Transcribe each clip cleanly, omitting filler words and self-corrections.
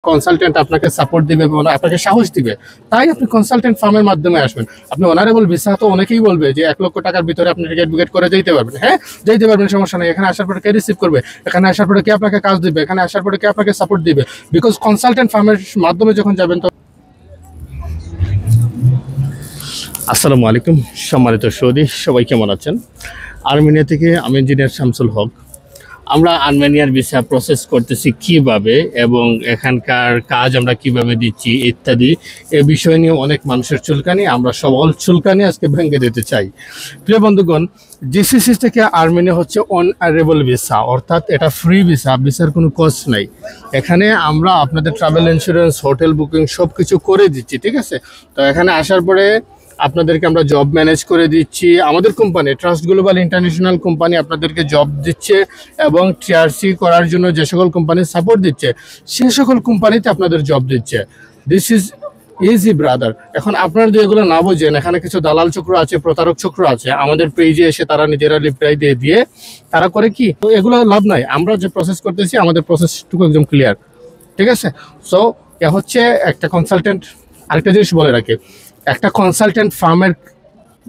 Consultant আপনাকে support দিবে এবং আপনাকে সাহস দিবে, তাই আপনি কনসালটেন্ট ফার্মের মাধ্যমে আসবেন। আপনি অনারেবল ভিসা তো অনেকেই বলবে যে 1 লক্ষ টাকার ভিতরে আপনি টিকিট বুকেট করে যেতে পারবেন। হ্যাঁ, যেতে পারবেন, সমস্যা নেই। এখানে আসার পরে কে রিসিভ করবে, এখানে আসার পরে কে আপনাকে কাজ দিবে, এখানে আসার পরে কে আপনাকে সাপোর্ট দিবে, বিকজ কনসালটেন্ট ফার্মের মাধ্যমে যখন যাবেন তো। আসসালামু আলাইকুম সম্মানিত সৌদি, সবাই কেমন আছেন? আর্মেনিয়া থেকে আমি ইঞ্জিনিয়ার শামসুল হক। আমরা আর্মেনিয়ার ভিসা প্রসেস করতেছি কিভাবে এবং এখানকার কাজ আমরা কিভাবে দিচ্ছি ইত্যাদি এ বিষয় নিয়ে অনেক মানুষের চুলকানি, আমরা সবল চুলকানি আজকে ভেঙে দিতে চাই। প্রিয় বন্ধুগণ, জিসিসি থেকে আর্মেনিয়া হচ্ছে অনারেবল ভিসা, অর্থাৎ এটা ফ্রি ভিসা, ভিসার কোনো কস্ট নাই। এখানে আমরা আপনাদের ট্রাভেল ইন্স্যুরেন্স, হোটেল বুকিং সব কিছু করে দিচ্ছি, ঠিক আছে? তো এখানে আসার পরে আপনাদেরকে আমরা জব ম্যানেজ করে দিচ্ছি। আমাদের company trust global international company আপনাদেরকে জব দিচ্ছে এবং টিআরসি করার জন্য যে সকল কোম্পানি সাপোর্ট দিচ্ছে সে সকল কোম্পানিতে আপনাদের জব দিচ্ছে। This is easy brother. এখন আপনারা যদি এগুলো না বোঝেন, এখানে কিছু দালাল চক্র আছে, প্রতারক চক্র আছে, আমাদের পেজে এসে তারা নিজেরা রিপ্লাই দিয়ে তারা করে কি, তো এগুলো লাভ নাই। আমরা যে প্রসেস করতেছি আমাদের প্রসেসটুকু একদম ক্লিয়ার, ঠিক আছে? সো এ হচ্ছে একটা কনসালটেন্ট। আরেকটা জিনিস বলে রাখি, একটা কনসালটেন্ট ফার্মের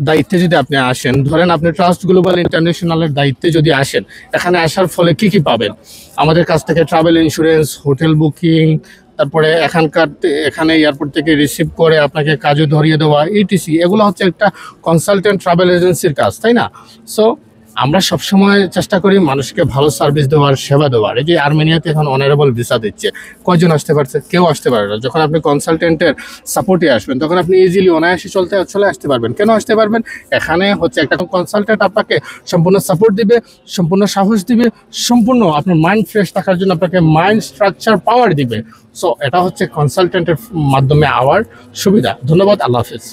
দায়িত্বে যদি আপনি আসেন, ধরেন আপনি ট্রাস্ট গ্লোবাল ইন্টারন্যাশনালের দায়িত্বে যদি আসেন, এখানে আসার ফলে কি পাবেন? আমাদের কাছ থেকে ট্রাভেল ইন্স্যুরেন্স, হোটেল বুকিং, তারপরে এখানে এয়ারপোর্ট থেকে রিসিভ করে আপনাকে কাজে ধরিয়ে দেওয়া, ইটিসি, এগুলো হচ্ছে একটা কনসালটেন্ট ট্রাভেল এজেন্সির কাজ, তাই না? সো আমরা সবসময় চেষ্টা করি মানুষকে ভালো সার্ভিস দেওয়ার, সেবা দেওয়ার। এই যে আর্মেনিয়াতে এখন অনারেবল ভিসা দিচ্ছে, কয়জন আসতে পারছে? কেউ আসতে পারে না। যখন আপনি কনসালটেন্টের সাপোর্টে আসবেন তখন আপনি ইজিলি অনায়াসে চলে আসতে পারবেন। কেন আসতে পারবেন? এখানে হচ্ছে একটা কনসালটেন্ট আপনাকে সম্পূর্ণ সাপোর্ট দিবে, সম্পূর্ণ সাহস দিবে, সম্পূর্ণ আপনার মাইন্ড ফ্রেশ থাকার জন্য আপনাকে মাইন্ড স্ট্রাকচার পাওয়ার দিবে। সো এটা হচ্ছে কনসালটেন্টের মাধ্যমে আওয়ার সুবিধা। ধন্যবাদ, আল্লাহ হাফিজ।